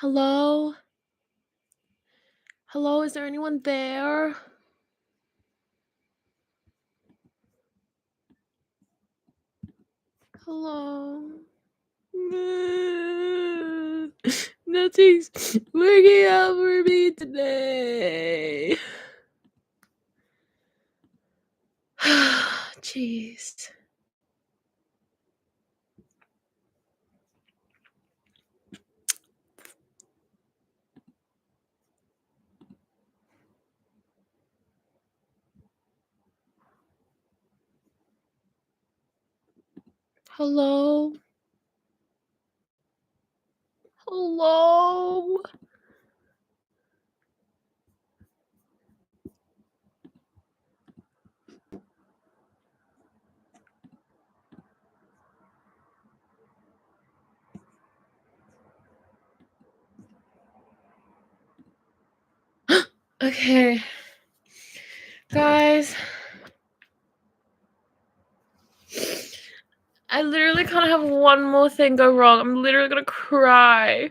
Hello? Hello, is there anyone there? Hello? Nothing's working out for me today. Jeez. Hello? Hello? Okay. Guys. I literally can't have one more thing go wrong. I'm literally gonna cry.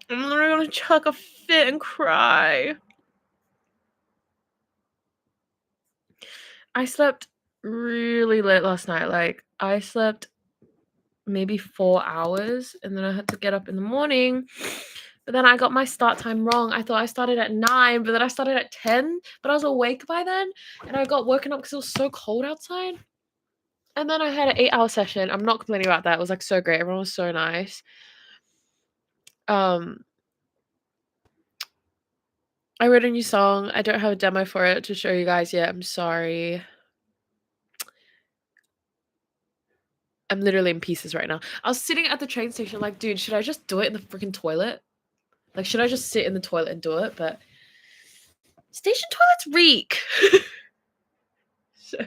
I'm literally gonna chuck a fit and cry. I slept really late last night. Like, I slept maybe 4 hours, and then I had to get up in the morning. But then I got my start time wrong. I thought I started at 9, but then I started at 10. But I was awake by then, and I got woken up because it was so cold outside. And then I had an 8-hour session. I'm not complaining about that. It was like so great. Everyone was so nice. I wrote a new song. I don't have a demo for it to show you guys yet. I'm sorry. I'm literally in pieces right now. I was sitting at the train station like, dude, should I just do it in the freaking toilet? Like, should I just sit in the toilet and do it? But station toilets reek. So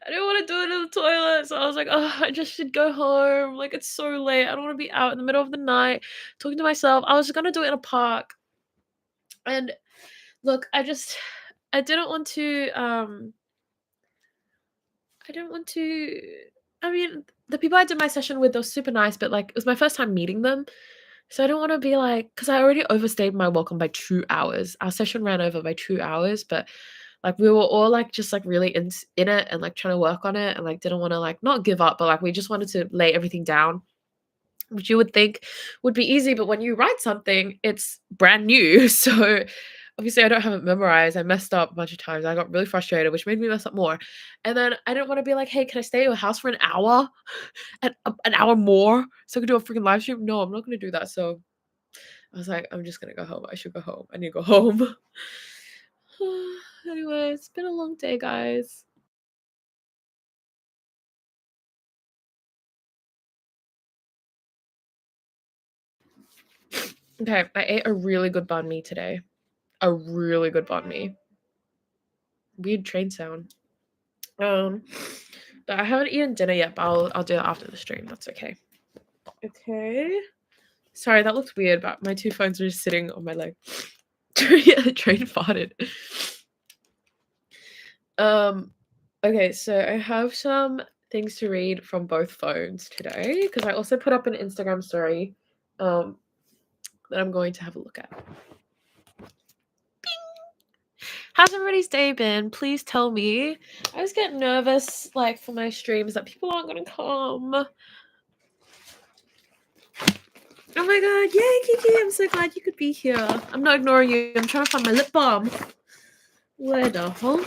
I didn't want to do it in the toilet. So I was like, oh, I just should go home. Like, it's so late. I don't want to be out in the middle of the night talking to myself. I was just going to do it in a park. And look, I didn't want to, I mean, the people I did my session with, they were super nice, but like, it was my first time meeting them. So I don't want to be like, because I already overstayed my welcome by 2 hours. Our session ran over by 2 hours, but like we were all like just like really in it and like trying to work on it and like didn't want to like not give up, but like we just wanted to lay everything down, which you would think would be easy, but when you write something, it's brand new. So obviously I don't have it memorized. I messed up a bunch of times. I got really frustrated, which made me mess up more. And then I didn't want to be like, hey, can I stay at your house for an hour? An hour more so I could do a freaking live stream? No, I'm not gonna do that. So I was like, I'm just gonna go home. I should go home. I need to go home. Anyway, it's been a long day, guys. Okay, I ate a really good banh mi today. A really good banh mi. Weird train sound. But I haven't eaten dinner yet, but I'll do it after the stream. That's okay. Okay. Sorry, that looked weird, but my 2 phones are just sitting on my leg. Yeah, the train farted. Okay, so I have some things to read from both phones today because I also put up an Instagram story that I'm going to have a look at. How's everybody's day been? Please tell me. I always get nervous, like, for my streams that people aren't gonna come. Oh my god, yay, Kiki! I'm so glad you could be here. I'm not ignoring you. I'm trying to find my lip balm. Where the hell?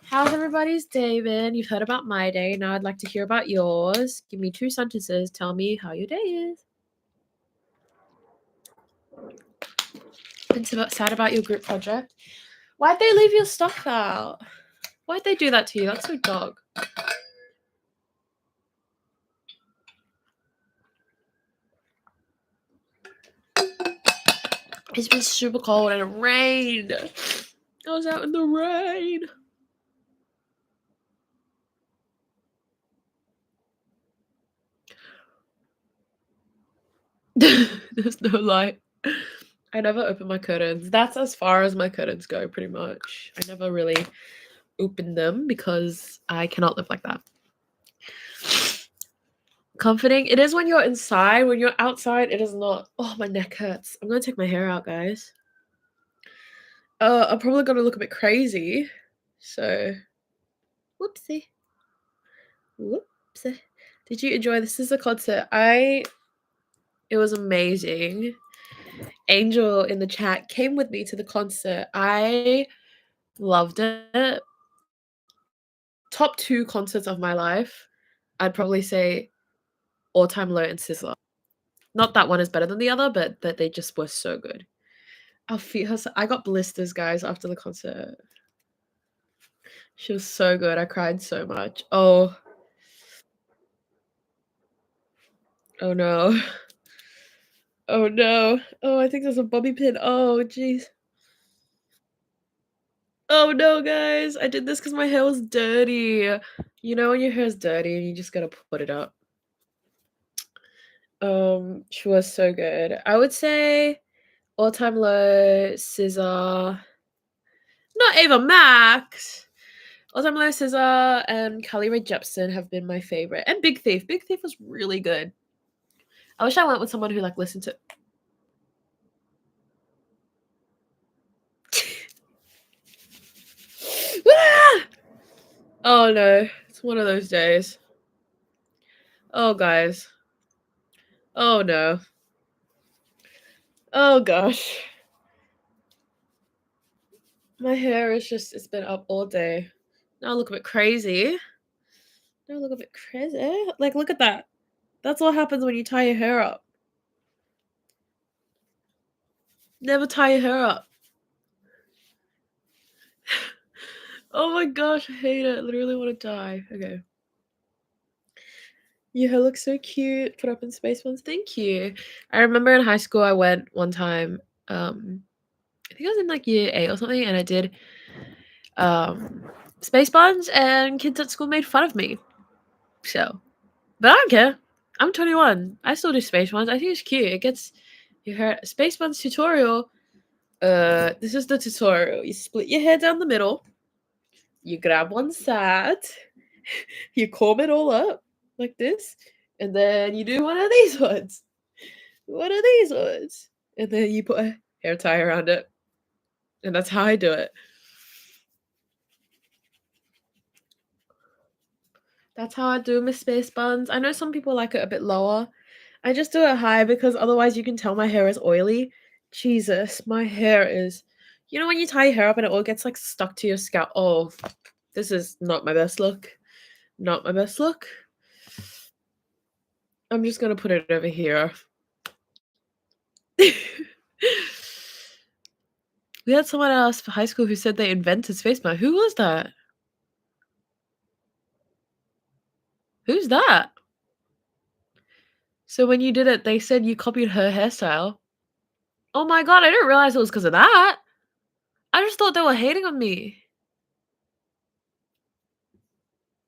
How's everybody's day been? You've heard about my day. Now I'd like to hear about yours. Give me 2 sentences. Tell me how your day is. Been sad about your group project? Why'd they leave your stuff out? Why'd they do that to you? That's so dog. It's been super cold and it rained. I was out in the rain. There's no light. I never open my curtains. That's as far as my curtains go, pretty much. I never really open them because I cannot live like that. Comforting. It is when you're inside. When you're outside, it is not. Oh, my neck hurts. I'm gonna take my hair out, guys. I'm probably gonna look a bit crazy. So, whoopsie. Whoopsie. Did you enjoy this? This is a concert. It was amazing. Angel in the chat came with me to the concert. I loved it. Top 2 concerts of my life. I'd probably say All Time Low and Sizzler. Not that one is better than the other, but that they just were so good. Our feet hurt. I got blisters, guys, after the concert. She was so good. I cried so much. Oh. Oh no. Oh no. Oh, I think there's a bobby pin. Oh, jeez. Oh no, guys. I did this because my hair was dirty. You know when your hair is dirty and you just gotta put it up. She was so good. I would say All Time Low, Scissor, not Ava Max. All Time Low, Scissor, and Carly Rae Jepsen have been my favorite. And Big Thief. Big Thief was really good. I wish I went with someone who like listened to. Ah! Oh no, it's one of those days. Oh guys. Oh no. Oh gosh. My hair is just, it's been up all day. Now I look a bit crazy. Now I look a bit crazy. Like, look at that. That's what happens when you tie your hair up. Never tie your hair up. Oh my gosh, I hate it. I literally want to die. Okay. Your hair looks so cute. Put up in space ones. Thank you. I remember in high school I went one time. I think I was in like year 8 or something, and I did space buns, and kids at school made fun of me. So, but I don't care. I'm 21. I still do space buns. I think it's cute. It gets your hair. Space buns tutorial. This is the tutorial. You split your hair down the middle. You grab one side. You comb it all up like this, and then you do one of these ones. One of these ones, and then you put a hair tie around it, and that's how I do it. That's how I do my space buns. I know some people like it a bit lower. I just do it high because otherwise you can tell my hair is oily. Jesus, my hair is. You know when you tie your hair up and it all gets like stuck to your scalp? Oh, this is not my best look. Not my best look. I'm just gonna put it over here. We had someone else for high school who said they invented space bun. Who was that? Who's that? So when you did it, they said you copied her hairstyle. Oh my god, I didn't realize it was because of that. I just thought they were hating on me.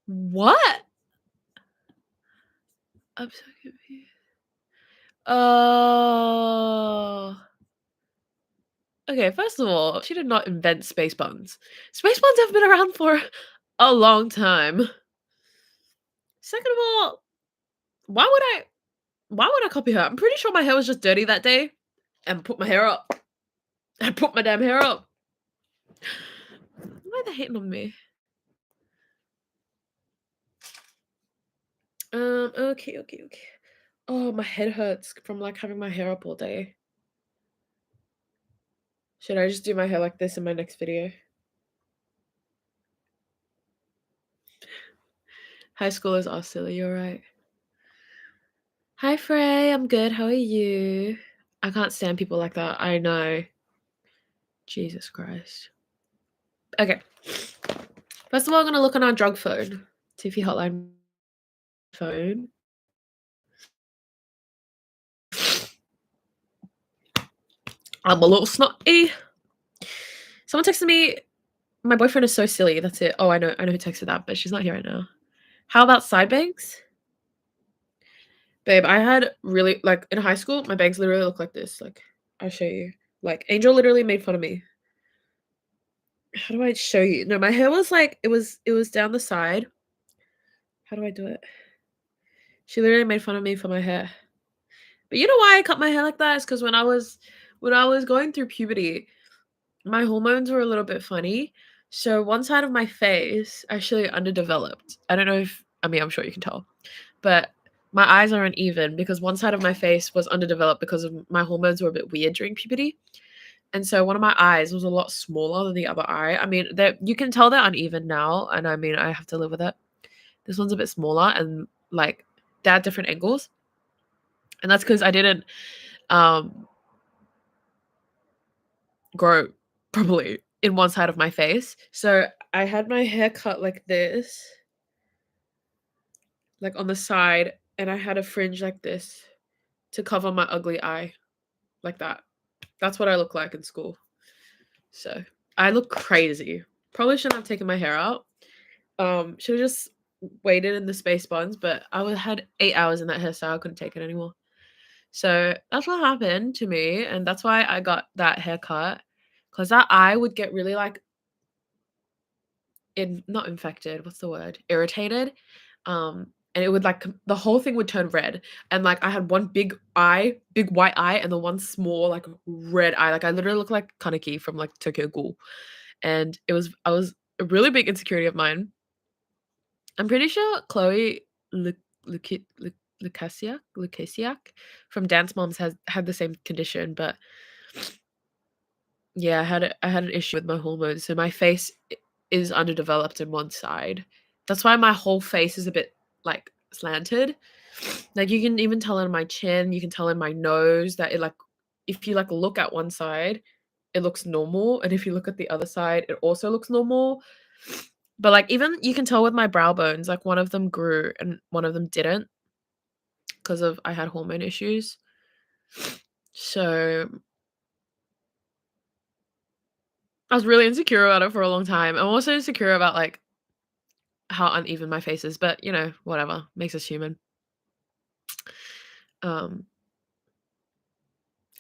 What? I'm so confused. Oh. Okay, first of all, she did not invent space buns. Space buns have been around for a long time. Second of all, why would I copy her? I'm pretty sure my hair was just dirty that day and put my hair up. I put my damn hair up. Why are they hating on me? Okay. Oh, my head hurts from like having my hair up all day. Should I just do my hair like this in my next video? High schoolers are silly, you're right. Hi Frey, I'm good. How are you? I can't stand people like that. I know. Jesus Christ. Okay. First of all, I'm gonna look on our drug phone. Tiffy hotline phone. I'm a little snotty. Someone texted me. My boyfriend is so silly. That's it. Oh, I know who texted that, but she's not here right now. How about side bangs? Babe, I had really like in high school, my bangs literally look like this. Like, I'll show you. Like, Angel literally made fun of me. How do I show you? No, my hair was like it was down the side. How do I do it? She literally made fun of me for my hair. But you know why I cut my hair like that? It's because when I was going through puberty, my hormones were a little bit funny. So one side of my face actually underdeveloped. I don't know if I mean I'm sure you can tell. But my eyes are uneven because one side of my face was underdeveloped because of my hormones were a bit weird during puberty. And so one of my eyes was a lot smaller than the other eye. I mean, you can tell they're uneven now, and I mean, I have to live with it. This one's a bit smaller, and like they're at different angles, and that's because I didn't um grow properly in one side of my face. So I had my hair cut like this, like on the side, and I had a fringe like this to cover my ugly eye, like that. That's what I look like in school. So I look crazy. Probably shouldn't have taken my hair out. Should have just waited in the space buns, but had 8 hours in that hairstyle. I couldn't take it anymore. So that's what happened to me, and that's why I got that haircut. Cause that eye would get really like not infected. What's the word? Irritated. And it would like the whole thing would turn red. And like I had one big eye, big white eye, and the one small like red eye. Like I literally looked like Kaneki from like Tokyo Ghoul. And I was a really big insecurity of mine. I'm pretty sure Chloe Lukasiak from Dance Moms has had the same condition, but yeah, I had an issue with my hormones, so my face is underdeveloped in one side. That's why my whole face is a bit like slanted. Like you can even tell in my chin, you can tell in my nose that it like if you like look at one side, it looks normal, and if you look at the other side, it also looks normal. But like even you can tell with my brow bones, like one of them grew and one of them didn't because of I had hormone issues. So I was really insecure about it for a long time. I'm also insecure about like how uneven my face is, but you know, whatever. Makes us human. Um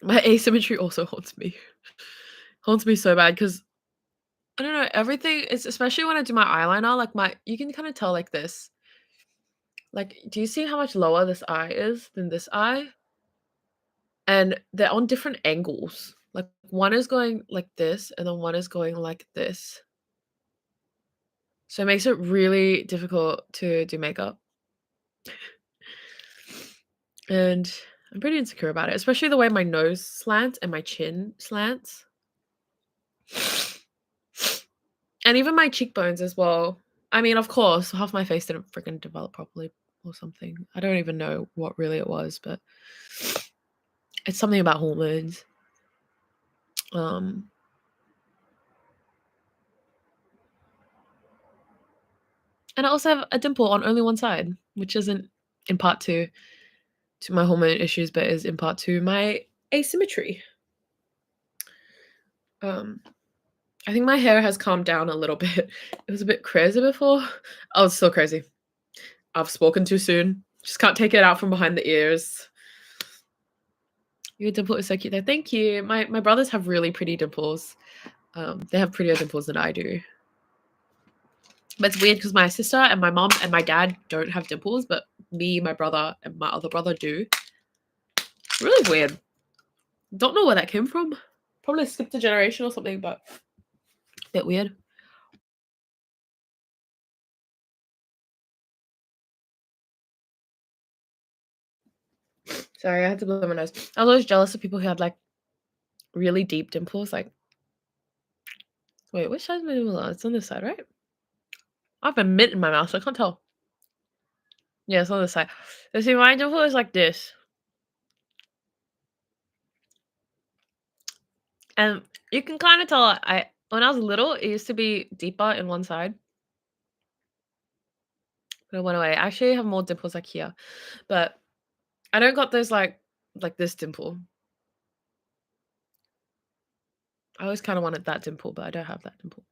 my asymmetry also haunts me. Haunts me so bad because I don't know, everything is especially when I do my eyeliner, like my you can kind of tell like this. Like, do you see how much lower this eye is than this eye? And they're on different angles. Like one is going like this and then one is going like this. So it makes it really difficult to do makeup. And I'm pretty insecure about it, especially the way my nose slants and my chin slants. And even my cheekbones as well. I mean, of course, half my face didn't freaking develop properly or something. I don't even know what really it was, but it's something about hormones. Um and I also have a dimple on only one side, which isn't in part to my hormone issues, but is in part to my asymmetry. Um I think my hair has calmed down a little bit. It was a bit crazy before. Oh, it's still crazy. I've spoken too soon. Just can't take it out from behind the ears. Your dimple is so cute though. Thank you. My brothers have really pretty dimples. They have prettier dimples than I do. But it's weird because my sister and my mom and my dad don't have dimples, but me, my brother, and my other brother do. Really weird. Don't know where that came from. Probably skipped a generation or something, but a bit weird. Sorry, I had to blow my nose. I was always jealous of people who had like really deep dimples. Like, wait, which side's my dimple on? It's on this side, right? I have a mint in my mouth, so I can't tell. Yeah, it's on this side. You see, my dimple is like this. And you can kind of tell when I was little, it used to be deeper in one side. But it went away. I actually have more dimples like here. But I don't got those like this dimple. I always kind of wanted that dimple, but I don't have that dimple.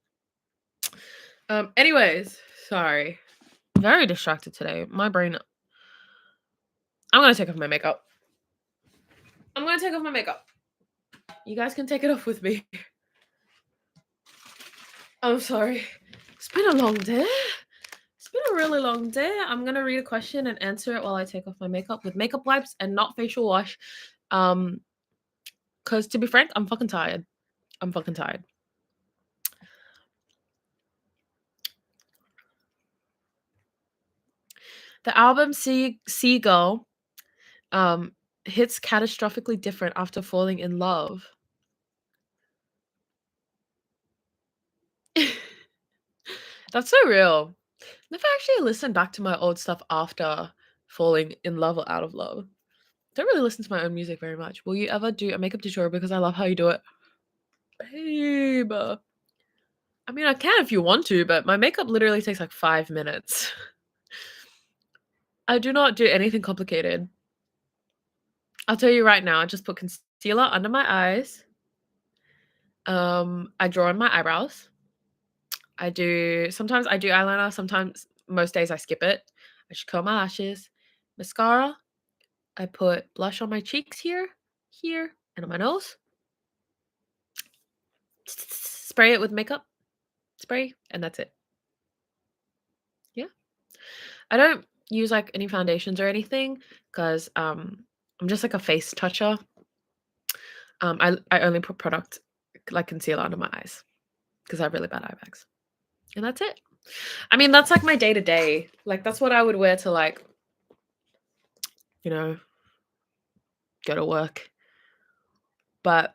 Anyways, sorry. Very distracted today. My brain. I'm gonna take off my makeup. I'm gonna take off my makeup. You guys can take it off with me. I'm sorry. It's been a long day. It's been a really long day. I'm gonna read a question and answer it while I take off my makeup with makeup wipes and not facial wash. Because to be frank, I'm fucking tired. I'm fucking tired. The album Seagull hits catastrophically different after falling in love. That's so real. Never actually listened back to my old stuff after falling in love or out of love. Don't really listen to my own music very much. Will you ever do a makeup tutorial because I love how you do it? Babe. I mean, I can if you want to, but my makeup literally takes like 5 minutes. I do not do anything complicated. I'll tell you right now, I just put concealer under my eyes. I draw on my eyebrows. Sometimes I do eyeliner, sometimes most days I skip it. I just curl my lashes. Mascara. I put blush on my cheeks here, and on my nose. Spray it with makeup spray, and that's it. Yeah. I don't use like any foundations or anything because I'm just like a face toucher. I only put product like concealer under my eyes because I have really bad eye bags. And that's it. I mean, that's like my day to day. Like that's what I would wear to like, you know, go to work. But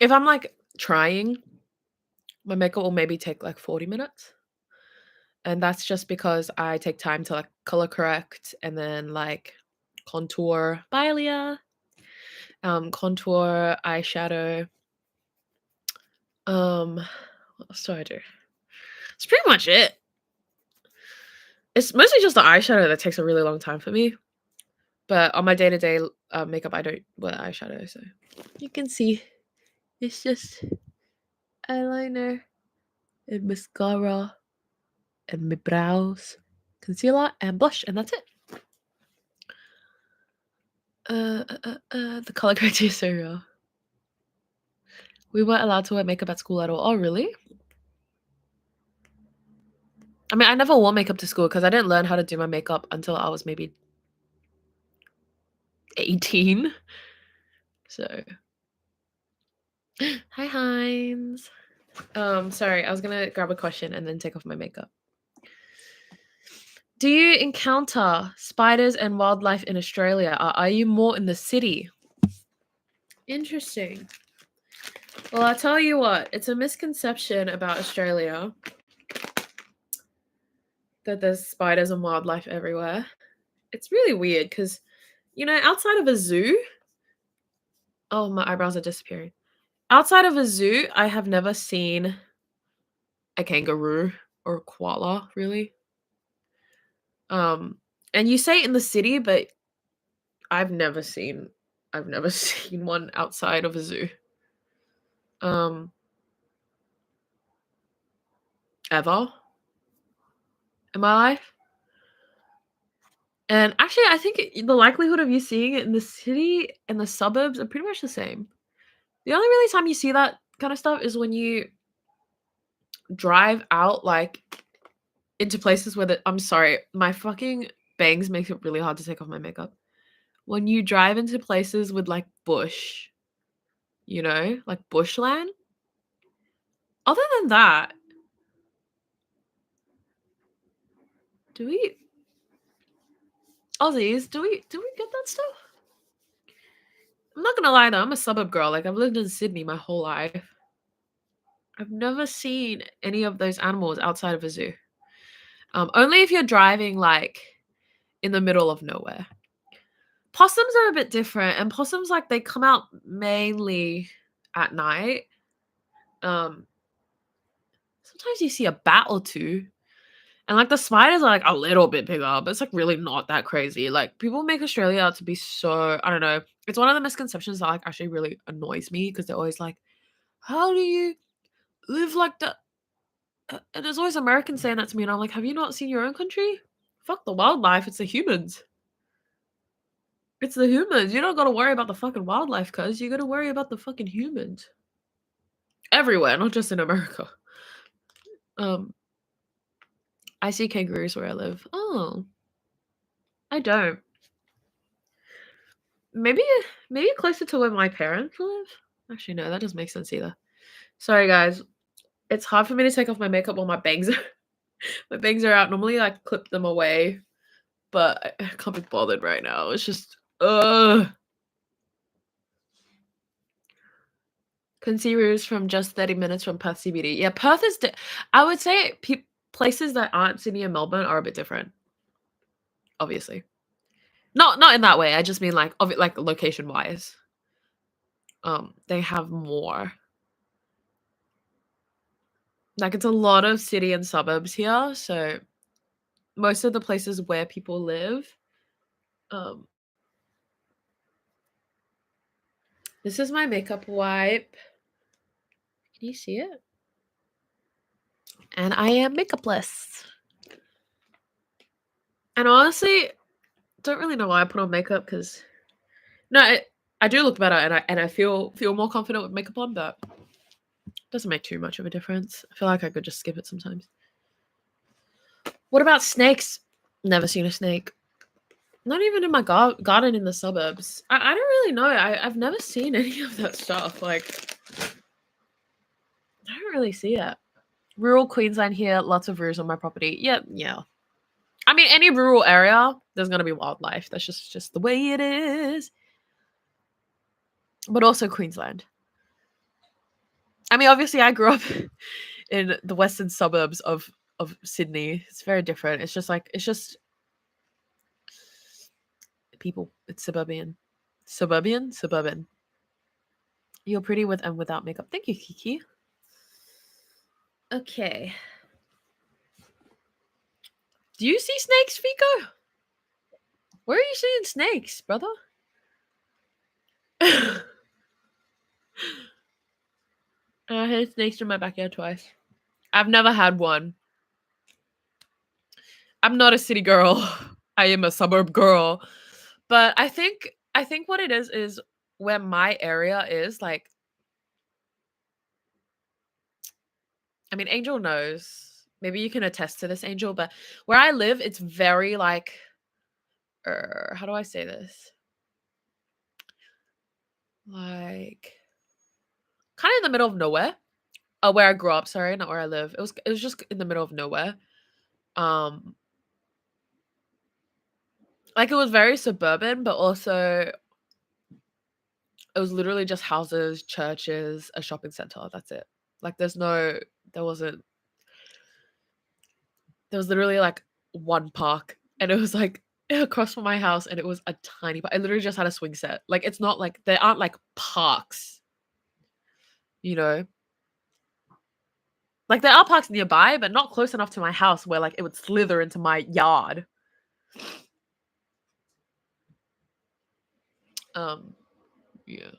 if I'm like trying, my makeup will maybe take like 40 minutes. And that's just because I take time to like color correct and then like contour. Bye, Leah. Contour, eyeshadow. What else do I do? It's pretty much it. It's mostly just the eyeshadow that takes a really long time for me. But on my day-to-day makeup, I don't wear eyeshadow, so you can see it's just eyeliner and mascara and my brows, concealer and blush, and that's it. The color corrector is so real. We weren't allowed to wear makeup at school at all. Oh, really? I mean, I never wore makeup to school because I didn't learn how to do my makeup until I was maybe 18. So, hi, Heinz. Sorry, I was gonna grab a question and then take off my makeup. Do you encounter spiders and wildlife in Australia? Or are you more in the city? Interesting. Well, I'll tell you what, it's a misconception about Australia that there's spiders and wildlife everywhere. It's really weird because, outside of a zoo, oh, my eyebrows are disappearing. Outside of a zoo, I have never seen a kangaroo or a koala, really. And you say in the city, but I've never seen one outside of a zoo. Ever in my life. And actually, I think the likelihood of you seeing it in the city and the suburbs are pretty much the same. The only really time you see that kind of stuff is when you drive out, like, into places where I'm sorry, my fucking bangs make it really hard to take off my makeup. When you drive into places with, like, bush, like bushland. Other than that, do we Aussies, do we get that stuff? I'm not gonna lie though, I'm a suburb girl. Like I've lived in Sydney my whole life. I've never seen any of those animals outside of a zoo. Only if you're driving like in the middle of nowhere. Possums are a bit different, and possums like they come out mainly at night. Sometimes you see a bat or two. And like the spiders are like a little bit bigger, but it's like really not that crazy. Like people make Australia out to be so, I don't know. It's one of the misconceptions that like actually really annoys me because they're always like, how do you live like that? And there's always Americans saying that to me, and I'm like, have you not seen your own country? Fuck the wildlife, it's the humans. It's the humans. You don't gotta worry about the fucking wildlife, cuz you gotta worry about the fucking humans. Everywhere, not just in America. I see kangaroos where I live. Oh, I don't. Maybe maybe closer to where my parents live? Actually, no, that doesn't make sense either. Sorry, guys. It's hard for me to take off my makeup while my bangs are my bangs are out. Normally, I clip them away, but I can't be bothered right now. It's just, ugh. Concealers from just 30 minutes from Perth CBD. Yeah, Perth is I would say places that aren't Sydney and Melbourne are a bit different, obviously. Not in that way. I just mean like location wise. They have more. Like it's a lot of city and suburbs here, so most of the places where people live. Um, this is my makeup wipe. Can you see it? And I am makeupless. And honestly, don't really know why I put on makeup because no, I do look better and I feel more confident with makeup on, but it doesn't make too much of a difference. I feel like I could just skip it sometimes. What about snakes? Never seen a snake. Not even in my garden in the suburbs. I don't really know. I've never seen any of that stuff. Like, I don't really see it. Rural Queensland here, lots of roos on my property. Yeah. I mean, any rural area, there's gonna be wildlife. That's just the way it is. But also Queensland. I mean, obviously, I grew up in the western suburbs of Sydney. It's very different. It's just people. It's suburban. You're pretty with and without makeup. Thank you, Kiki. Okay. Do you see snakes, Fico? Where are you seeing snakes, brother? I had snakes in my backyard twice. I've never had one. I'm not a city girl. I am a suburb girl. But I think what it is where my area is like I mean Angel knows. Maybe you can attest to this, Angel, but where I live it's very like how do I say this? Like kind of in the middle of nowhere. Where I grew up, sorry, not where I live. It was just in the middle of nowhere. Um like it was very suburban, but also it was literally just houses, churches, a shopping center. That's it. Like there wasn't there was literally like one park and it was like across from my house and it was a tiny park. I literally just had a swing set. Like it's not like there aren't like parks, you know? Like there are parks nearby, but not close enough to my house where like it would slither into my yard. Um yeah.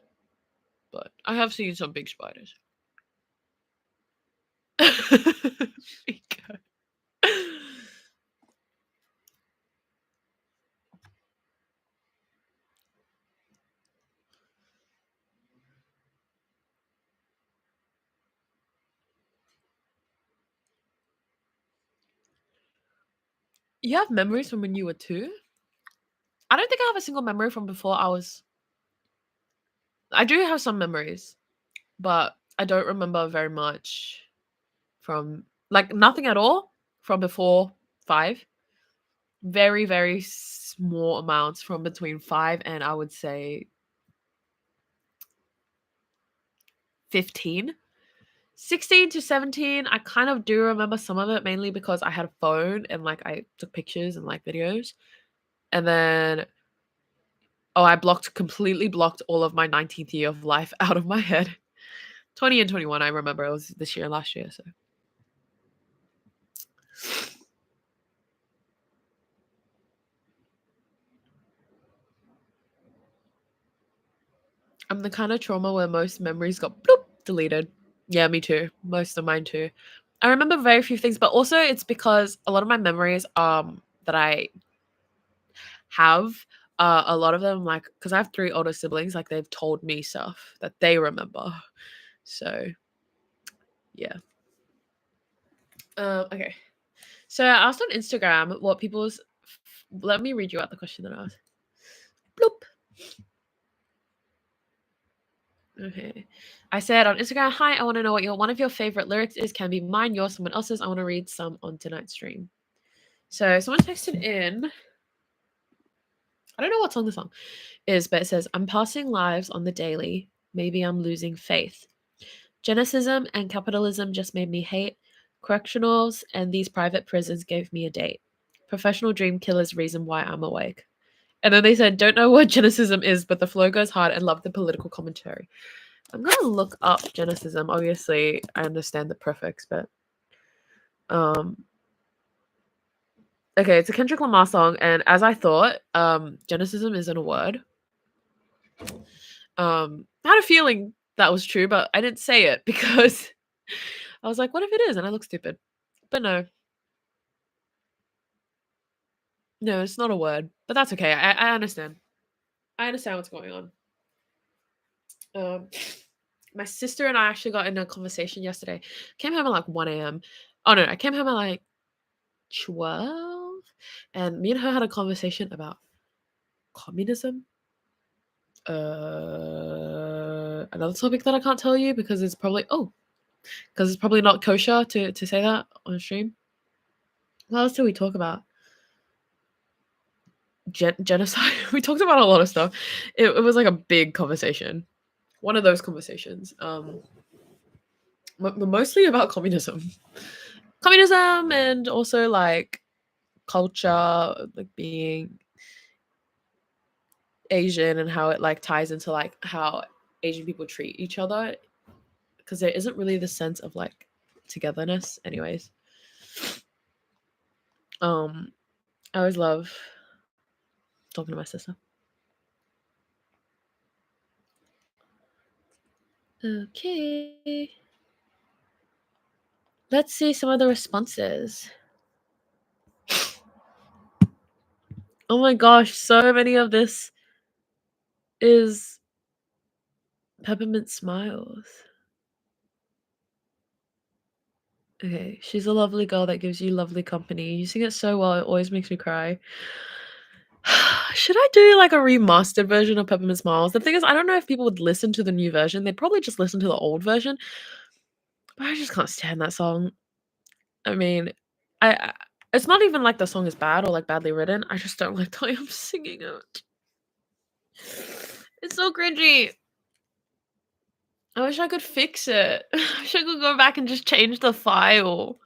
But I have seen some big spiders. Fico. You have memories from when you were 2? I don't think I have a single memory from before I do have some memories, but I don't remember very much from like nothing at all from before 5. Very, very small amounts from between 5 and I would say 15. 16 to 17, I kind of do remember some of it mainly because I had a phone and like I took pictures and like videos. And then I completely blocked all of my 19th year of life out of my head. 20 and 21, I remember it was this year and last year, so I'm the kind of trauma where most memories got bloop deleted. Yeah, me too. Most of mine too. I remember very few things, but also it's because a lot of my memories that I have a lot of them like because I have 3 older siblings, like they've told me stuff that they remember. So yeah. Okay. So I asked on Instagram what people's. Let me read you out the question that I asked. Bloop. Okay. I said on Instagram, hi, I want to know what one of your favorite lyrics is. Can be mine, yours, someone else's. I want to read some on tonight's stream. So someone texted in. I don't know what song the song is, but it says, I'm passing lives on the daily. Maybe I'm losing faith. Geneticism and capitalism just made me hate. Correctionals and these private prisons gave me a date. Professional dream killers reason why I'm awake. And then they said, don't know what geneticism is, but the flow goes hard and love the political commentary. I'm gonna look up geneticism. Obviously, I understand the prefix, but okay, it's a Kendrick Lamar song, and as I thought, geneticism isn't a word. I had a feeling that was true, but I didn't say it because I was like, what if it is? And I look stupid. But no, it's not a word. But that's okay. I understand. I understand what's going on. Um, my sister and I actually got in a conversation yesterday. Came home at like 1 a.m. Oh no, I came home at like 12, and me and her had a conversation about communism. Another topic that I can't tell you because it's probably not kosher to say that on stream. What else did we talk about? Genocide. We talked about a lot of stuff. It was like a big conversation. One of those conversations. Mostly about communism, and also like culture, like being Asian and how it like ties into like how Asian people treat each other, because there isn't really the sense of like togetherness. Anyways, I always love talking to my sister. Okay. Let's see some of the responses. Oh my gosh, so many of this is Peppermint Smiles. Okay, she's a lovely girl that gives you lovely company. You sing it so well, it always makes me cry. Should I do like a remastered version of Peppermint Smiles? The thing is, I don't know if people would listen to the new version. They'd probably just listen to the old version. But I just can't stand that song. I mean, I it's not even like the song is bad or like badly written. I just don't like the way I'm singing it. It's so cringy. I wish I could fix it. I wish I could go back and just change the file.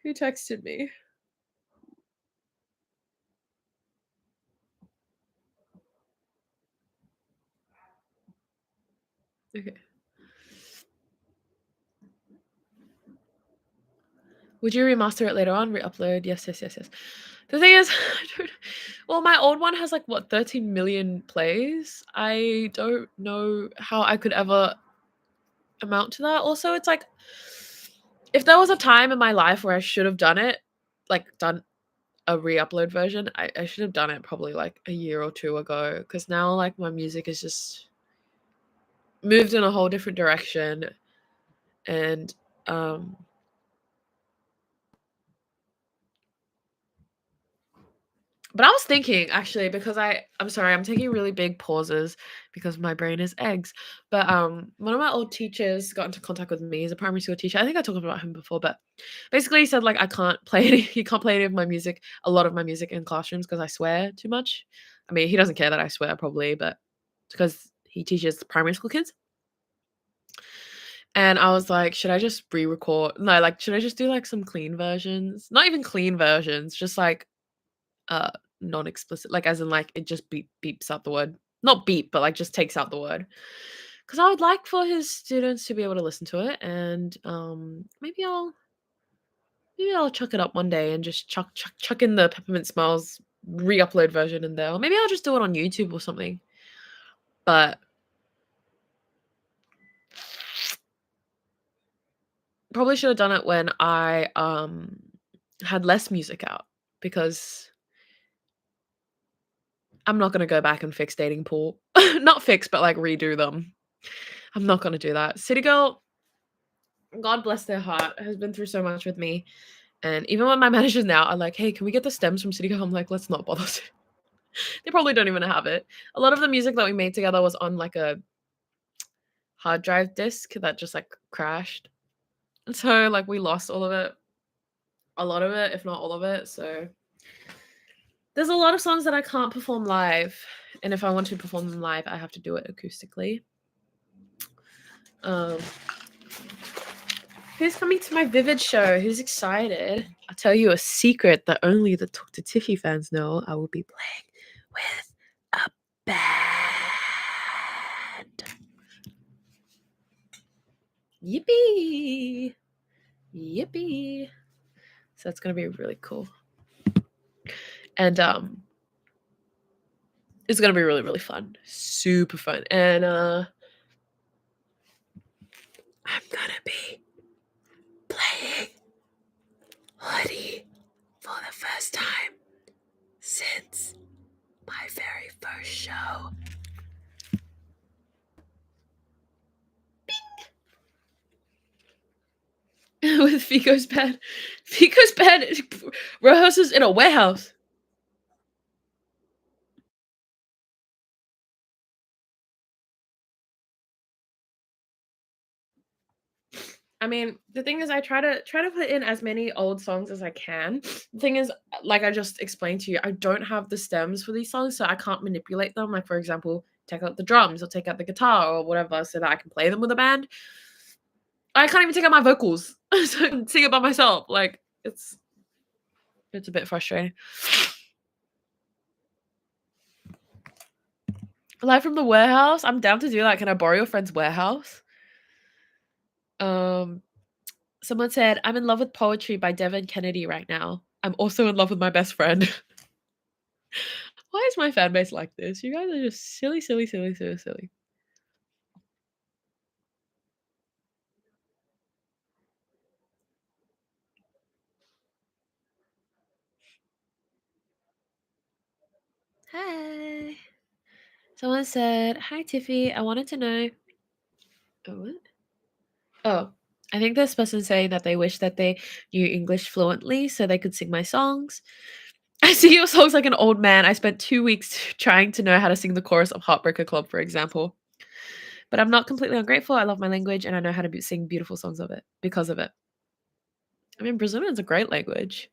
Who texted me? Okay. Would you remaster it later on? Re-upload? Yes, yes, yes, yes. The thing is, well, my old one has like what 13 million plays. I don't know how I could ever amount to that. Also, it's like if there was a time in my life where I should have done it, like done a re-upload version, I should have done it probably like a year or two ago. Because now like my music is just moved in a whole different direction, and but I was thinking actually, because I'm sorry, I'm taking really big pauses because my brain is eggs. But one of my old teachers got into contact with me. He's a primary school teacher. I think I talked about him before, but basically he said like I can't play any he can't play any of my music, a lot of my music in classrooms because I swear too much. I mean, he doesn't care that I swear probably, but it's because he teaches primary school kids. And I was like, should I just re-record? No, like should I just do like some clean versions? Not even clean versions, just like uh non-explicit, like as in like it just beeps out the word, not beep, but like just takes out the word, because I would like for his students to be able to listen to it. And maybe I'll chuck it up one day and just chuck in the Peppermint Smiles re-upload version in there, or maybe I'll just do it on YouTube or something. But probably should have done it when I had less music out, because I'm not gonna go back and fix Dating Pool. Not fix, but like redo them. I'm not gonna do that. City Girl, God bless their heart, has been through so much with me. And even when my managers now are like, "Hey, can we get the stems from City Girl?" I'm like, "Let's not bother." They probably don't even have it. A lot of the music that we made together was on like a hard drive disk that just like crashed. And so like we lost all of it, a lot of it, if not all of it. So there's a lot of songs that I can't perform live. And if I want to perform them live, I have to do it acoustically. Um, who's coming to my Vivid show? Who's excited? I'll tell you a secret that only the Talk to Tiffy fans know. I will be playing with a band. Yippee! Yippee! So that's gonna be really cool. And it's gonna be really, really fun. Super fun. And I'm gonna be playing Hoodie for the first time since my very first show. With Fico's bed. Fico's bed rehearses in a warehouse. I mean, the thing is I try to put in as many old songs as I can. The thing is, like I just explained to you, I don't have the stems for these songs, so I can't manipulate them. Like for example, take out the drums or take out the guitar or whatever so that I can play them with a band. I can't even take out my vocals. So I can sing it by myself. Like it's a bit frustrating. Live from the warehouse. I'm down to do that. Can I borrow your friend's warehouse? Um Someone said, I'm in love with poetry by Devin Kennedy right now. I'm also in love with my best friend. Why is my fan base like this? You guys are just silly, silly, silly, silly, silly. Hi. Someone said, Hi Tiffy, I wanted to know. Oh, what? Oh, I think this person saying that they wish that they knew English fluently so they could sing my songs. I sing your songs like an old man. I spent 2 weeks trying to know how to sing the chorus of Heartbreaker Club, for example. But I'm not completely ungrateful. I love my language and I know how to sing beautiful songs of it because of it. I mean, Brazilian's a great language.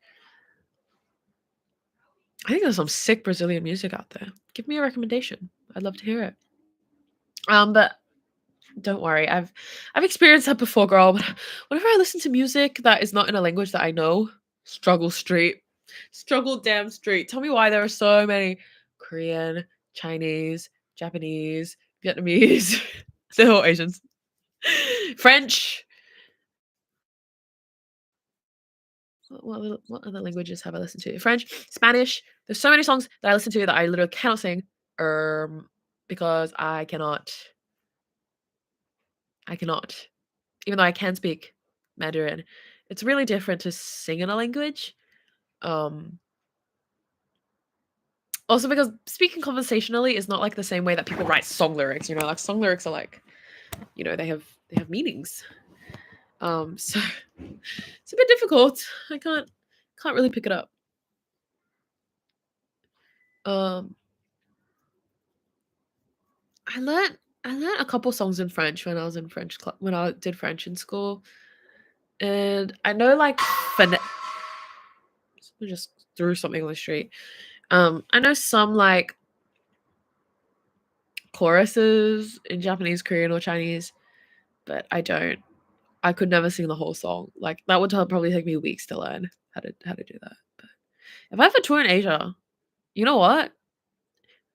I think there's some sick Brazilian music out there. Give me a recommendation. I'd love to hear it. But don't worry, I've experienced that before, girl. But whenever I listen to music that is not in a language that I know, struggle street, struggle damn street. Tell me why there are so many Korean, Chinese, Japanese, Vietnamese, they're all Asians, French. What other languages have I listened to? French, Spanish. There's so many songs that I listen to that I literally cannot sing, because I cannot, even though I can speak Mandarin. It's really different to sing in a language. Um, Also because speaking conversationally is not like the same way that people write song lyrics. You know, like song lyrics are like, they have meanings. So it's a bit difficult. I can't really pick it up. Um, I learned a couple songs in French when I was in when I did French in school, and I know like someone just threw something on the street. I know some like choruses in Japanese, Korean, or Chinese, but I could never sing the whole song. Like that would probably take me weeks to learn how to do that. But if I have a tour in Asia, you know what?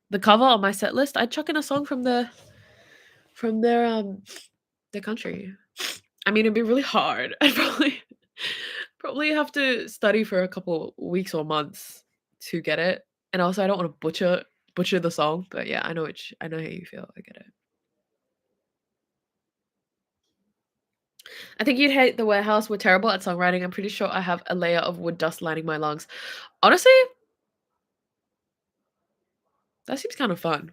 The cover on my set list, I'd chuck in a song from their country. I mean, it'd be really hard. I'd probably have to study for a couple weeks or months to get it. And also, I don't want to butcher the song. But yeah, I know how you feel. I get it. I think you'd hate the warehouse. We're terrible at songwriting. I'm pretty sure I have a layer of wood dust lining my lungs. Honestly, that seems kind of fun.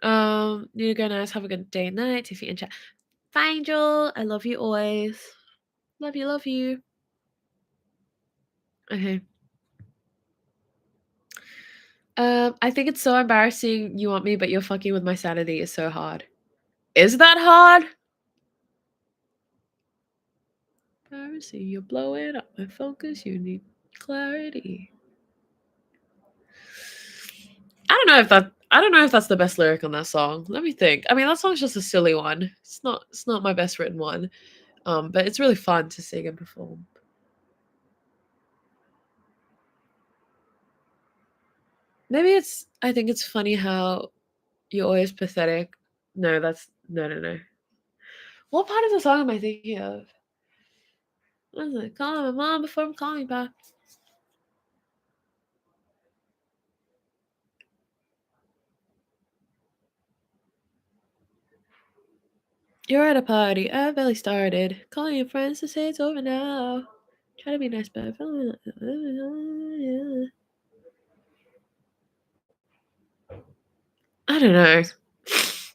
You go nice. Have a good day and night. If you in chat, fine, Joel. I love you always. Love you, love you. Okay. I think it's so embarrassing you want me, but you're fucking with my sanity is so hard. Is that hard? Embarrassing, you're blowing up my focus, you need clarity. I don't know if that's the best lyric on that song. Let me think. I mean, that song's just a silly one. It's not my best written one. But it's really fun to sing and perform. Maybe I think it's funny how you're always pathetic. No, that's no. What part of the song am I thinking of? I was like, call my mom before I'm calling back. You're at a party, I barely started. Calling your friends to say it's over now. Try to be nice, but I feel like I don't know.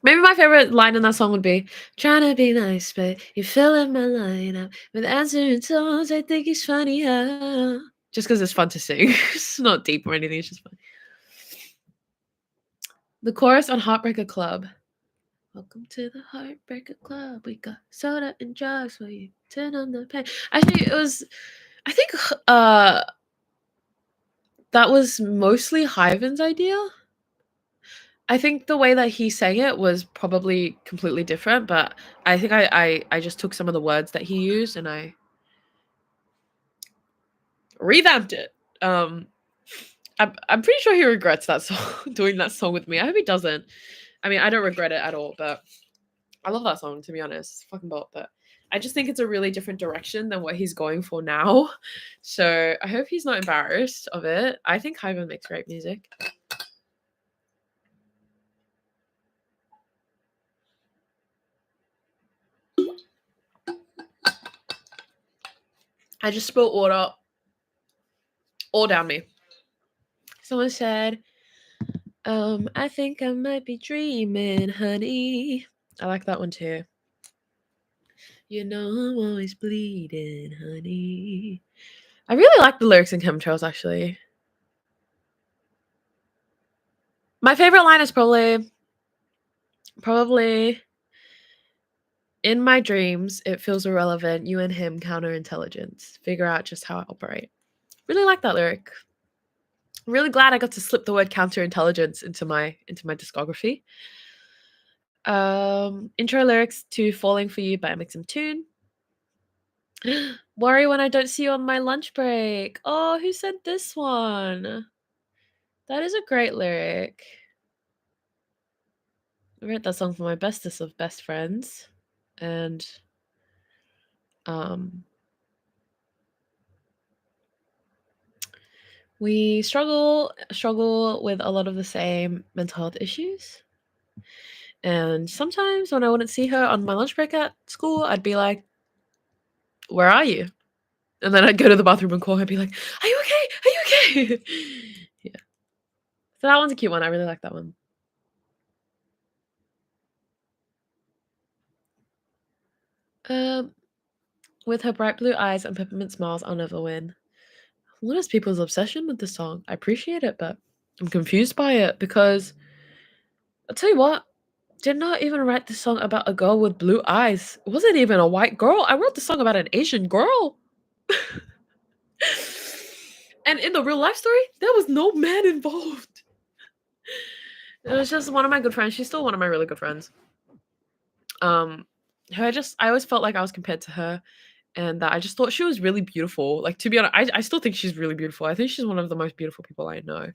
Maybe my favorite line in that song would be trying to be nice, but you're filling my lineup with answering tones. I think it's funny how. Just because it's fun to sing. It's not deep or anything, it's just fun. The chorus on Heartbreaker Club. Welcome to the Heartbreaker Club. We got soda and drugs for you. Turn on the pain. Actually, I think that was mostly Hyven's idea. I think the way that he sang it was probably completely different, but I think I just took some of the words that he used and I revamped it. I'm pretty sure he regrets that song, doing that song with me. I hope he doesn't. I mean, I don't regret it at all, but I love that song, to be honest. It's fucking bop, but I just think it's a really different direction than what he's going for now. So I hope he's not embarrassed of it. I think Hyven makes great music. I just spilled water all down me. Someone said, I think I might be dreaming, honey. I like that one too. You know I'm always bleeding, honey. I really like the lyrics in Chemtrails, actually. My favorite line is probably in my dreams, it feels irrelevant. You and him counterintelligence. Figure out just how I operate. Really like that lyric. I'm really glad I got to slip the word counterintelligence into my discography. Intro lyrics to Falling for You by Mix and Tune. Worry when I don't see you on my lunch break. Oh, who said this one? That is a great lyric. I wrote that song for my bestest of best friends. And we struggle with a lot of the same mental health issues. And sometimes when I wouldn't see her on my lunch break at school, I'd be like, "Where are you?" And then I'd go to the bathroom and call her and be like, "Are you okay? Are you okay?" Yeah. So that one's a cute one. I really like that one. With her bright blue eyes and peppermint smiles, I'll never win. What is people's obsession with this song? I appreciate it, but I'm confused by it because I'll tell you what, did not even write this song about a girl with blue eyes. It wasn't even a white girl. I wrote the song about an Asian girl. And in the real life story, there was no man involved. It was just one of my good friends. She's still one of my really good friends. Who I always felt like I was compared to her, and that I just thought she was really beautiful. Like, to be honest, I still think she's really beautiful. I think she's one of the most beautiful people I know.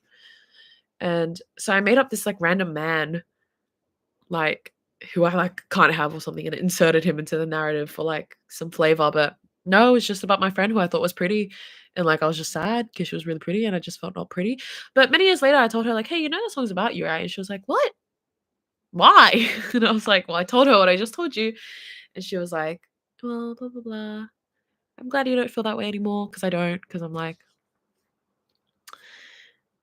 And so I made up this like random man, like who I like can't have or something, and inserted him into the narrative for like some flavor. But no, it's just about my friend who I thought was pretty. And like I was just sad because she was really pretty and I just felt not pretty. But many years later I told her, like, hey, you know that song's about you, right? And she was like, what? Why? And I was like, well, I told her what I just told you. And she was like, well, blah blah blah. I'm glad you don't feel that way anymore, because I don't, because I'm like,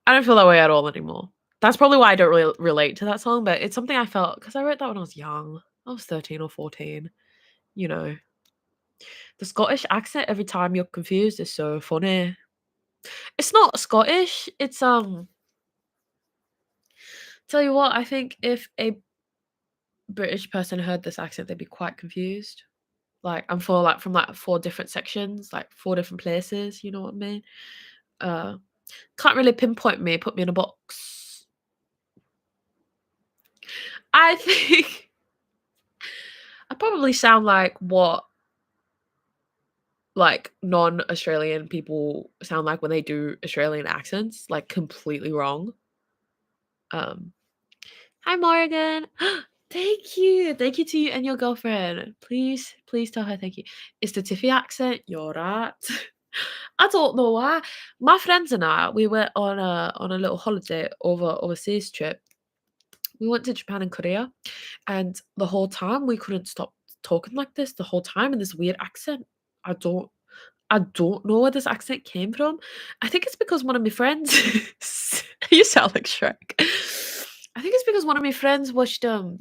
I don't feel that way at all anymore. That's probably why I don't really relate to that song, but it's something I felt because I wrote that when I was young. I was 13 or 14, you know. The Scottish accent every time you're confused is so funny. It's not Scottish, it's, tell you what, I think if a British person heard this accent, they'd be quite confused. Like, I'm for like from like 4 different sections, like 4 different places, you know what I mean? Uh, can't really pinpoint me, put me in a box. I think I probably sound like what, like, non-Australian people sound like when they do Australian accents, like, completely wrong. Um, "Hi, Morgan." Thank you. Thank you to you and your girlfriend. Please, please tell her thank you. It's the Tiffy accent, you're right. I don't know why. My friends and I, we went on a little holiday overseas trip. We went to Japan and Korea, and the whole time we couldn't stop talking like this the whole time in this weird accent. I don't I don't know where this accent came from. I think it's because one of my friends you sound like Shrek. I think it's because one of my friends watched, do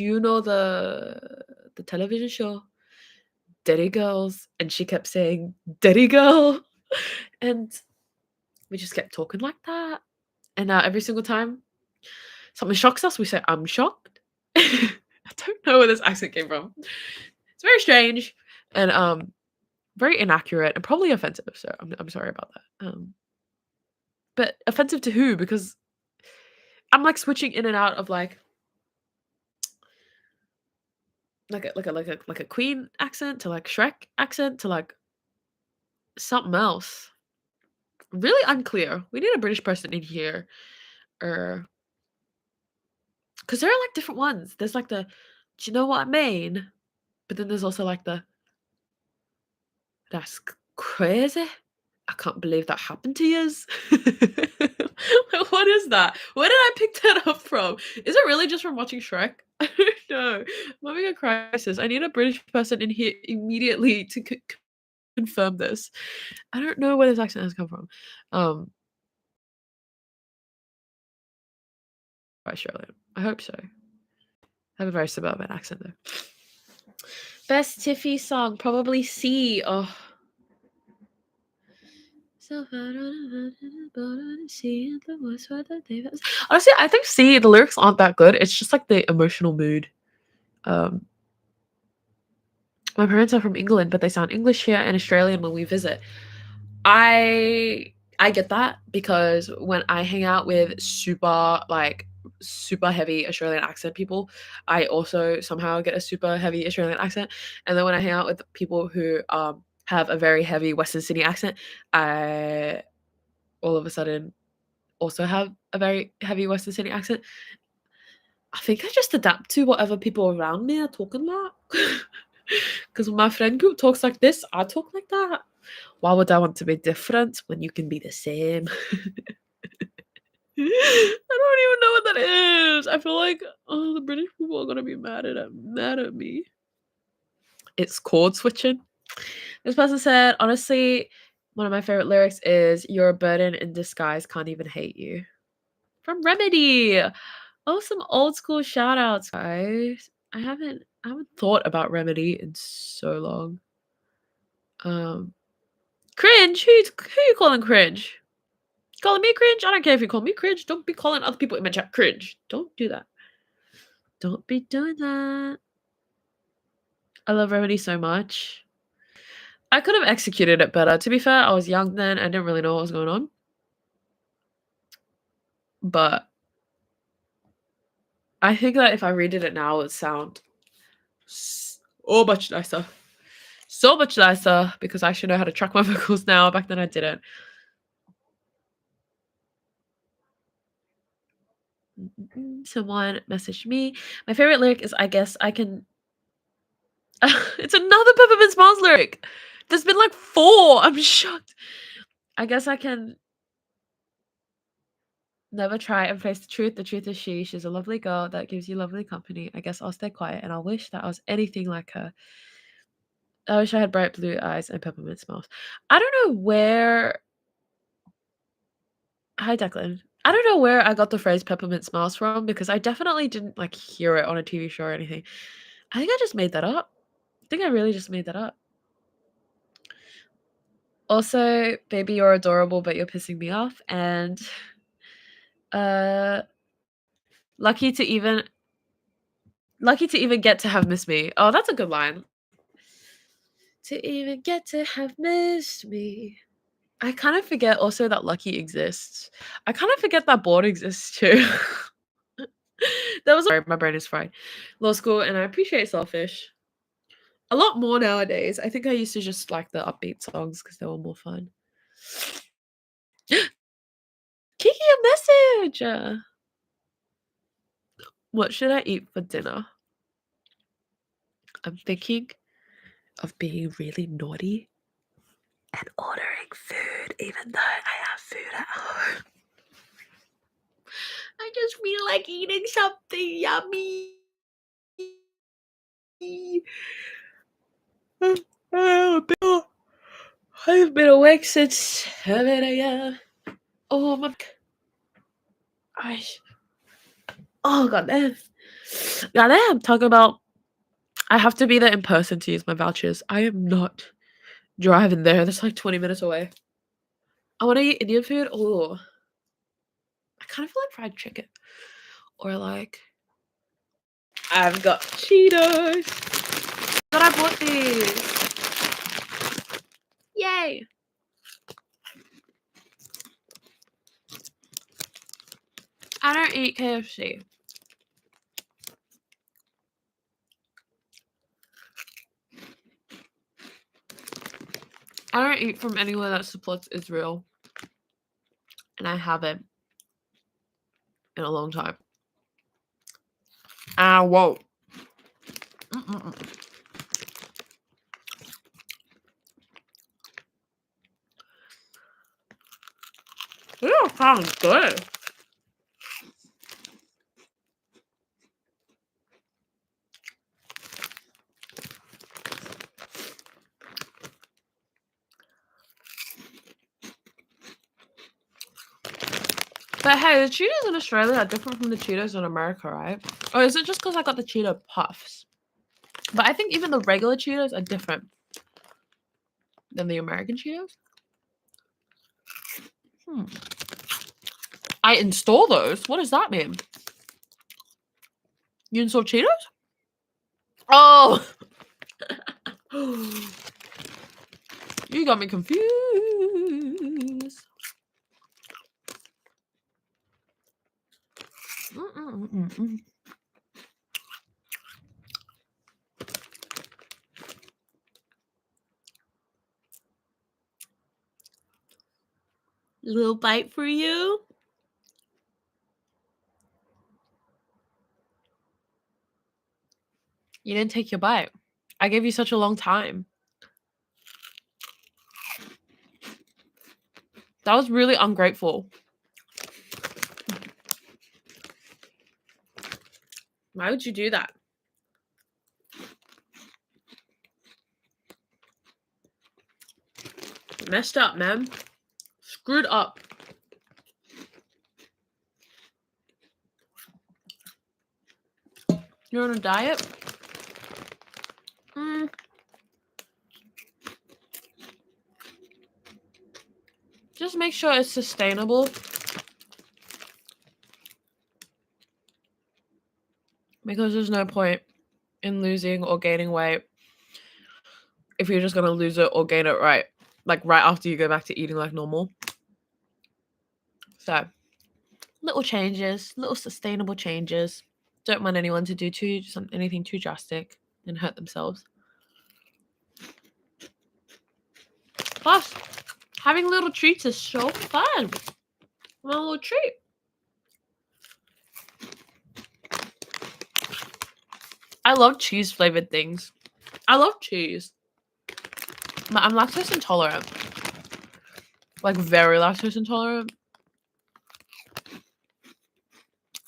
you know the television show Derry Girls? And she kept saying, "Derry girl," and we just kept talking like that, and now every single time something shocks us, we say, "I'm shocked." I don't know where this accent came from. It's very strange and, very inaccurate and probably offensive, so I'm sorry about that. But offensive to who? Because I'm, like, switching in and out of, like a Queen accent to, like, Shrek accent to, like, something else. Really unclear. We need a British person in here, or because there are, like, different ones. There's, like, the, "Do you know what I mean?" But then there's also, like, the, "That's crazy. I can't believe that happened to yous." What is that? Where did I pick that up from? Is it really just from watching Shrek? I don't know. I'm having a crisis. I need a British person in here immediately to confirm this. I don't know where this accent has come from. Um, Australian. I hope so. I have a very suburban accent though. Best Tiffy song, probably C. Oh. So far on the sea, the voice for the day that was- Honestly, I think C, the lyrics aren't that good. It's just like the emotional mood. Um, my parents are from England, but they sound English here and Australian when we visit. I get that because when I hang out with super heavy Australian accent people, I also somehow get a super heavy Australian accent. And then when I hang out with people who have a very heavy Western Sydney accent, I all of a sudden also have a very heavy Western Sydney accent. I think I just adapt to whatever people around me are talking like. Because when my friend group talks like this, I talk like that. Why would I want to be different when you can be the same? I don't even know what that is. I feel like, oh, the British people are gonna be mad at me. It's chord switching. This person said, honestly, one of my favorite lyrics is "You're a burden in disguise, can't even hate you." From Remedy. Oh, some old school shout outs, guys. I haven't thought about Remedy in so long. Um Cringe? Who you calling cringe? Calling me cringe? I don't care if you call me cringe. Don't be calling other people in my chat cringe. Don't do that. Don't be doing that. I love Remedy so much. I could have executed it better. To be fair, I was young then. I didn't really know what was going on. But I think that if I redid it now, it would sound so much nicer. So much nicer because I actually know how to track my vocals now. Back then I didn't. Someone messaged me. My favorite lyric is I guess I can it's another Peppermint Smiles lyric. There's been like 4. I'm shocked. I guess I can never try and face the truth. The truth is she. She's a lovely girl that gives you lovely company. I guess I'll stay quiet and I'll wish that I was anything like her. I wish I had bright blue eyes and peppermint smiles. I don't know where Hi, Declan. I don't know where I got the phrase peppermint smiles from because I definitely didn't like hear it on a TV show or anything. I think I just made that up. I think I really just made that up. Also, baby, you're adorable, but you're pissing me off. And lucky to even get to have missed me. Oh, that's a good line. To even get to have missed me. I kind of forget also that lucky exists. I kind of forget that bored exists too. That was sorry, my brain is fried. Law school, and I appreciate Selfish a lot more nowadays. I think I used to just like the upbeat songs because they were more fun. Kiki, a message. What should I eat for dinner? I'm thinking of being really naughty and ordering food, even though I have food at home. I just feel like eating something yummy. I've been awake since 7 a.m. Oh my gosh. Oh goddamn. Goddamn. Talking about I have to be there in person to use my vouchers. I am not driving there. That's like 20 minutes away. I want to eat Indian food. Oh, I kind of feel like fried chicken. Or like, I've got Cheetos. But I bought these. Yay. I don't eat KFC. I don't eat from anywhere that supports Israel. And I haven't in a long time. And I won't. Yeah, sounds good. But hey, the Cheetos in Australia are different from the Cheetos in America, right? Or is it just because I got the Cheeto Puffs? But I think even the regular Cheetos are different than the American Cheetos. I install those? What does that mean? You install Cheetos? Oh! You got me confused. Little bite for you. You didn't take your bite. I gave you such a long time. That was really ungrateful. Why would you do that? Messed up, man. Screwed up. You're on a diet? Just make sure it's sustainable. Because there's no point in losing or gaining weight if you're just going to lose it or gain it right after you go back to eating like normal. So, little changes, little sustainable changes. Don't want anyone to do anything too drastic and hurt themselves. Plus, having little treats is so fun. A little treat. I love cheese flavored things. I love cheese. But I'm lactose intolerant. Like very lactose intolerant.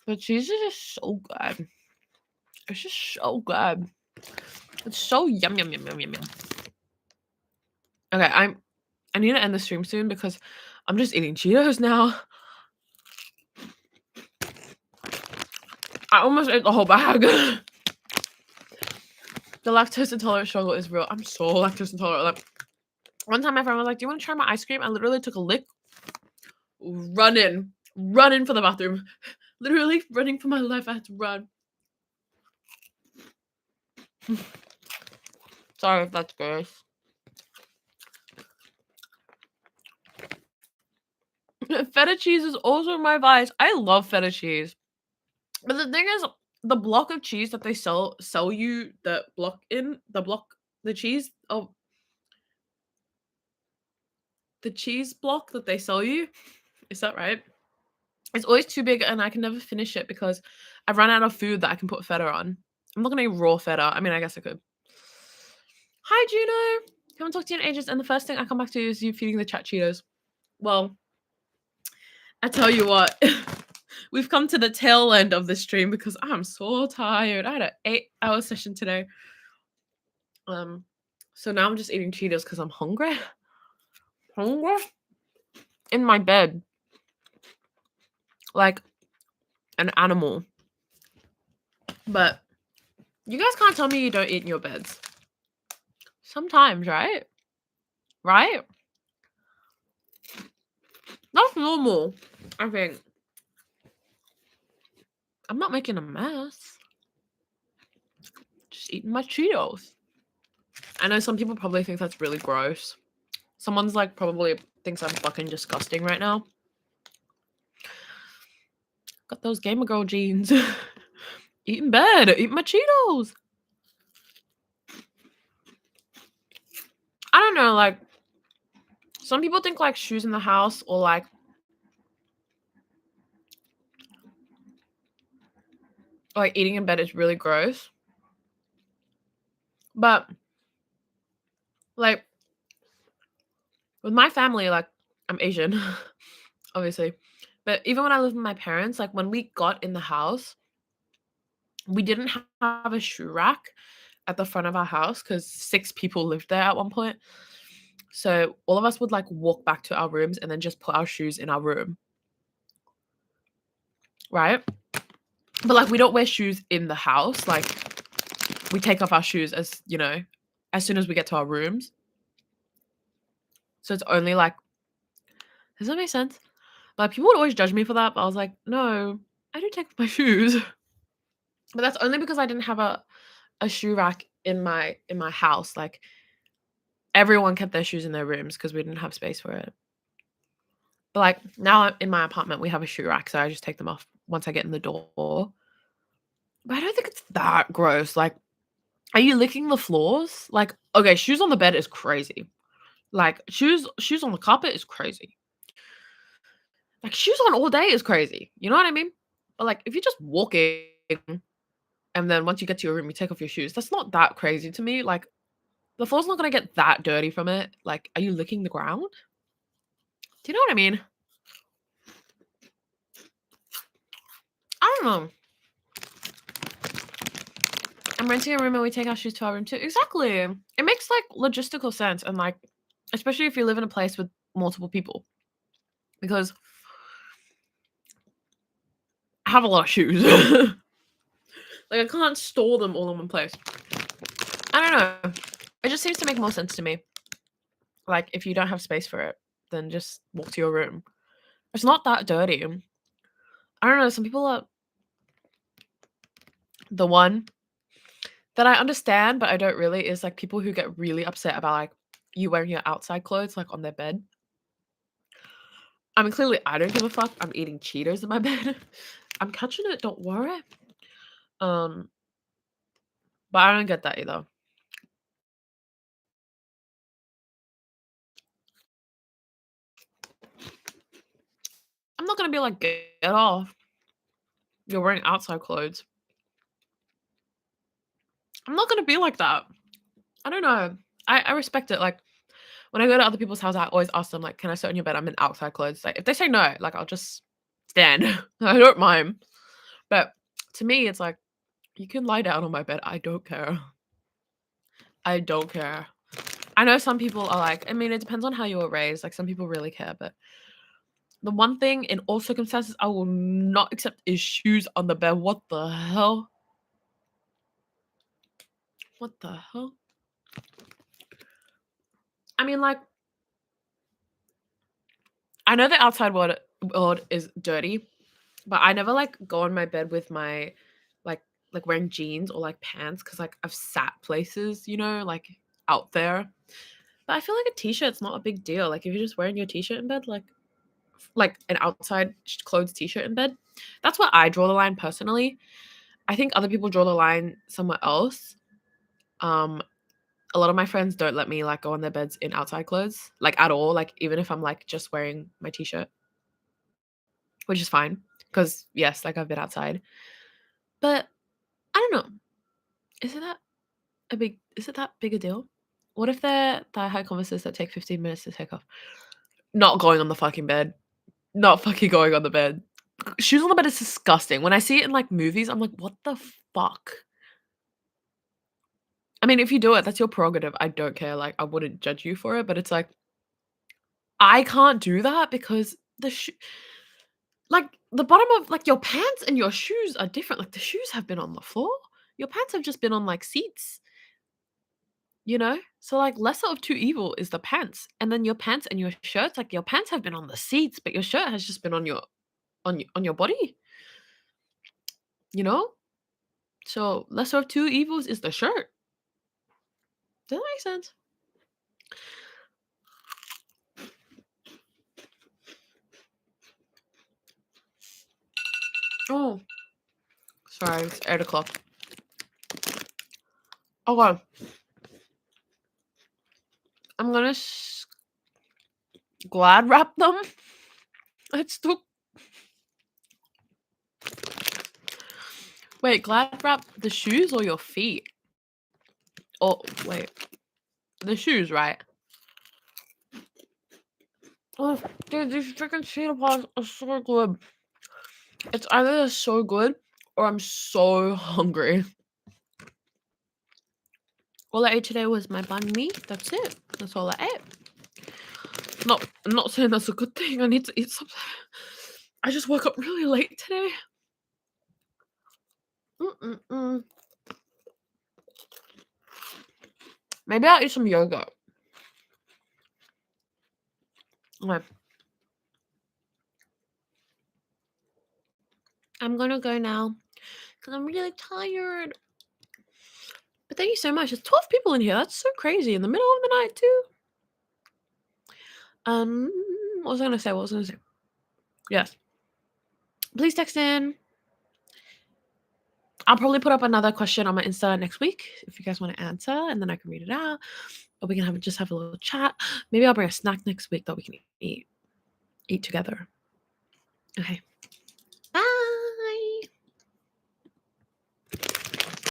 But cheese is just so good. It's just so good. It's so yum. Okay, I need to end the stream soon because I'm just eating Cheetos now. I almost ate the whole bag. The lactose intolerant struggle is real. I'm so lactose intolerant. Like, One time my friend was like, "Do you wanna try my ice cream?" I literally took a lick, run in for the bathroom. Literally running for my life, I had to run. Sorry if that's gross. Feta cheese is also my vice. I love feta cheese. But the thing is, the block of cheese that they sell you the cheese the cheese block that they sell you, is that right? It's always too big and I can never finish it because I've run out of food that I can put feta on. I'm not gonna eat raw feta. I mean, I guess I could. Hi, Juno. Haven't talked to you in ages, and the first thing I come back to is you feeding the chat Cheetos. Well, I tell you what, we've come to the tail end of the stream because I'm so tired. I had an 8-hour session today. So now I'm just eating Cheetos because I'm hungry. Hungry? In my bed. Like an animal. But you guys can't tell me you don't eat in your beds. Sometimes, right? Right? That's normal, I think. I'm not making a mess. Just eating my Cheetos. I know some people probably think that's really gross. Someone's like probably thinks I'm fucking disgusting right now. Got those gamer girl jeans. Eat in bed. Eat my Cheetos. I don't know, like some people think like shoes in the house or like eating in bed is really gross. But like with my family, like I'm Asian, obviously. But even when I lived with my parents, like when we got in the house, we didn't have a shoe rack at the front of our house because 6 people lived there at one point. So all of us would like walk back to our rooms and then just put our shoes in our room. Right? But like we don't wear shoes in the house. Like we take off our shoes as, as soon as we get to our rooms. So it's only like, does that make sense? Like people would always judge me for that, but I was like, no, I don't take off my shoes. But that's only because I didn't have a shoe rack in my house. Like everyone kept their shoes in their rooms because we didn't have space for it. But like now in my apartment we have a shoe rack, so I just take them off once I get in the door. But I don't think it's that gross. Like, are you licking the floors? Like, okay, shoes on the bed is crazy. Like shoes on the carpet is crazy. Like shoes on all day is crazy. You know what I mean? But like if you're just walking and then once you get to your room you take off your shoes, that's not that crazy to me. Like the floor's not gonna get that dirty from it. Like, are you licking the ground? Do you know what I mean? I don't know. I'm renting a room and we take our shoes to our room too. Exactly. It makes like logistical sense and like especially if you live in a place with multiple people. Because I have a lot of shoes. Like I can't store them all in one place. I don't know. It just seems to make more sense to me. Like if you don't have space for it, then just walk to your room. It's not that dirty. I don't know. Some people are the one that I understand, but I don't really is like people who get really upset about like you wearing your outside clothes like on their bed. I mean, clearly I don't give a fuck. I'm eating Cheetos in my bed. I'm catching it. Don't worry. But I don't get that either. I'm not gonna be like, get off. You're wearing outside clothes. I'm not gonna be like that. I don't know. I respect it. Like when I go to other people's house, I always ask them like, "Can I sit on your bed? I'm in outside clothes." Like if they say no, like I'll just stand. I don't mind. But to me, it's like you can lie down on my bed. I don't care. I don't care. I know some people are like, I mean, it depends on how you were raised. Like some people really care, but the one thing in all circumstances I will not accept is shoes on the bed. What the hell? What the hell? I mean, like, I know the outside world is dirty, but I never, like, go on my bed with my like wearing jeans or, like, pants because like, I've sat places, like, out there. But I feel like a t-shirt's not a big deal, like, if you're just wearing your t-shirt in bed, like an outside clothes t-shirt in bed, that's where I draw the line personally. I think other people draw the line somewhere else. A lot of my friends don't let me, like, go on their beds in outside clothes, like, at all, like, even if I'm, like, just wearing my t-shirt, which is fine because yes, like, I've been outside. But I don't know. Is it that is it that big a deal? What if they're thigh-high Converses that take 15 minutes to take off? Not going on the fucking bed. Not fucking going on the bed. Shoes on the bed is disgusting. When I see it in, like, movies, I'm like, "What the fuck?" I mean, if you do it, that's your prerogative. I don't care, like, I wouldn't judge you for it, but it's like, I can't do that because the bottom of, like, your pants and your shoes are different. Like, the shoes have been on the floor. Your pants have just been on, like, seats, you know? So, like, lesser of two evil is the pants, and then your pants and your shirts, like, your pants have been on the seats, but your shirt has just been on your body, you know? So, lesser of two evils is the shirt. Does that make sense? Oh, sorry, it's 8 o'clock. Okay, I'm gonna glad wrap them. It's took Wait, glad wrap the shoes or your feet? Oh, wait. The shoes, right? Oh, dude, these freaking cheetah paws are so good. It's either they're so good or I'm so hungry. All I ate today was my banh mi. That's it. That's all I ate. I'm not saying that's a good thing. I need to eat something. I just woke up really late today. Mm-mm-mm. Maybe I'll eat some yogurt. Okay. I'm gonna go now because I'm really tired. But thank you so much. There's 12 people in here. That's so crazy. In the middle of the night, too. What was I gonna say? Yes. Please text in. I'll probably put up another question on my Insta next week if you guys want to answer, and then I can read it out. Or we can just have a little chat. Maybe I'll bring a snack next week that we can eat together. Okay.